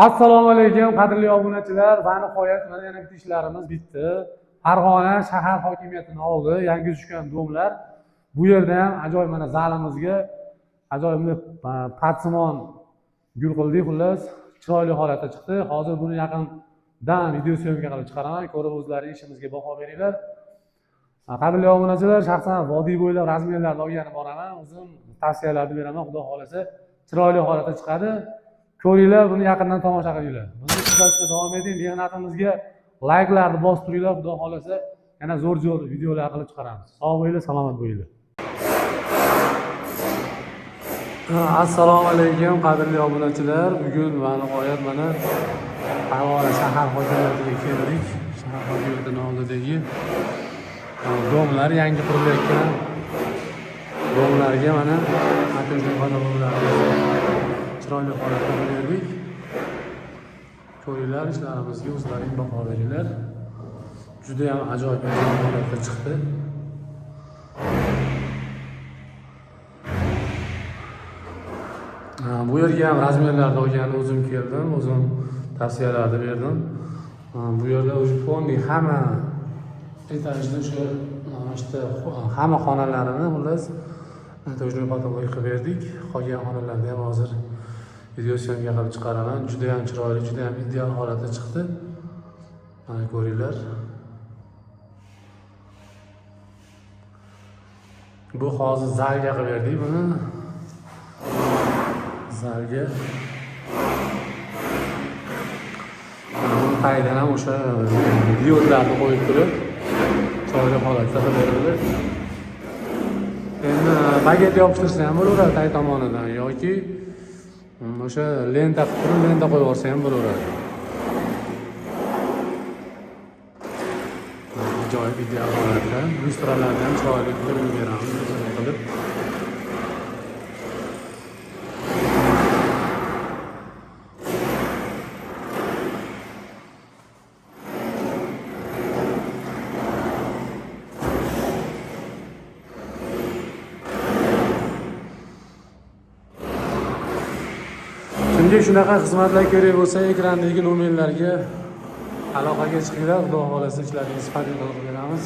Assalomu alaykum qadrli obunachilar va nihoyat mana yana bitta ishlarimiz bitdi. Farg'ona shahar hokimiyatining oldi yangi tushgan domlar. Bu yerda ham ajoyib mana zalimizga ajoyib patsimon gul qildik, xullas chiroyli holatda chiqdi. Hozir buni yaqindan video syomka qilib chiqaraman, ko'rib o'zlaringiz ishimizga baho beringlar. Qadrli obunachilar, shaxsan vodiy bo'ylab razmerlarni olgani boraman, o'zim tavsiyalarni beraman, xudo xolasa chiroyli holatda chiqadi. Ko'ringlar, buni yaqindan tomosha qilinglar. Bizni kuzatishda davom eting, mehnatımizga layklarni bostiringlar, xudo xolasa yana zo'r videolar qilib chiqaramiz. Sog' bo'linglar, salomat bo'linglar. Assalomu alaykum qadrli obunachilar. Bugun va nihoyat mana Farg'ona shahar hokimiyatiga keldik. Shahar hokimiyatining oldidagi domlar yangi qurilayotgan domlarga mana atinjon xonadonlarga chiroyli holatda berdik. Ko'ringlar, ishlarimizga o'zlaring baho beringlar. Juda ham ajoyib holatda chiqdi. Bu yerga ham razmerlarni olgan o'zim keldim, o'zim tavsiyalarni berdim. Bu yerda o'sha fonning hamma etajda shu hamma xonalarini xullas tojni patologiya qilib berdik. Qolgan xonalarda ham hozir video syomka qilib chiqaraman. Juda ham chiroyli, juda ham ideal holatda chiqdi. Mana ko'ringlar. Bu hozir zalga qilib berdik buni. Zalga. Qaydan ham o'sha diodlarni qo'yib turib, chiroyli holatda qilib berildi. Endi baget yopishtirsa ham bo'laveradi tag tomonidan yoki o'sha lenta qilib turib lenta qo'yib yuborsa ham bo'laveradi. Ajoyib ideal holatda. Lustralarni ham chiroyli qilib beramiz qilib. Kimga shunaqa xizmatlar kerak bo'lsa, ekrandagi nomerlarga aloqaga chiqinglar. Xudo xolasa ishlaringizni sifatli qilib beramiz.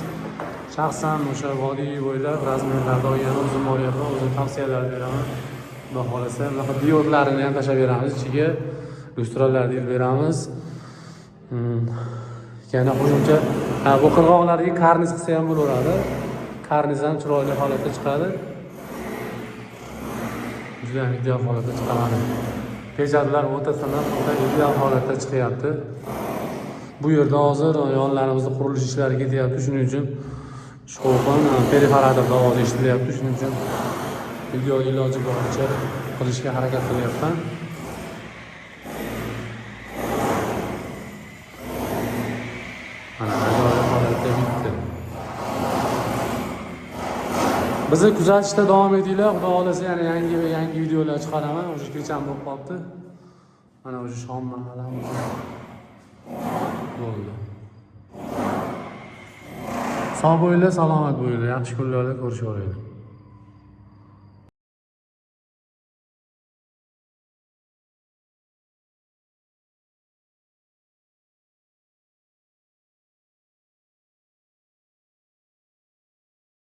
Shaxsan o'sha vodiy bo'ylab razmerlarni olgan o'zim bo'lyapman, o'zim tavsiyalar beraman. Xudo xolasa bunaqa diodlarini ham tashlab beramiz, ichiga lustralarni ilib beramiz. Yana qo'shimcha bu qirg'oqlarga karniz qilsa ham bo'laveradi. Karniz ham chiroyli holatda chiqadi. Juda ham ideal holatda chiqadi. Pejadlar o'ta siniq, o'ta ideal holatda chiqyapti. Bu yerda hozir yonlarimizda qurilish ishlari ketyapti, shuning uchun shovqin periferada ovoz eshitilyapti, shuning uchun video iloji boricha qilishga harakat qilyapman. Mana ajoyib holatda bitdi. Bizni kuzatishda davom etinglar. Xudo xolasa yana yangi videolar chiqaraman. O'sha kecham bo'lib qolibdi. Mana o'sha shom mahalamiz bo'ldi. Sog' bo'linglar, salomat bo'linglar. Yaxshi kunlarda ko'rishib olaylik.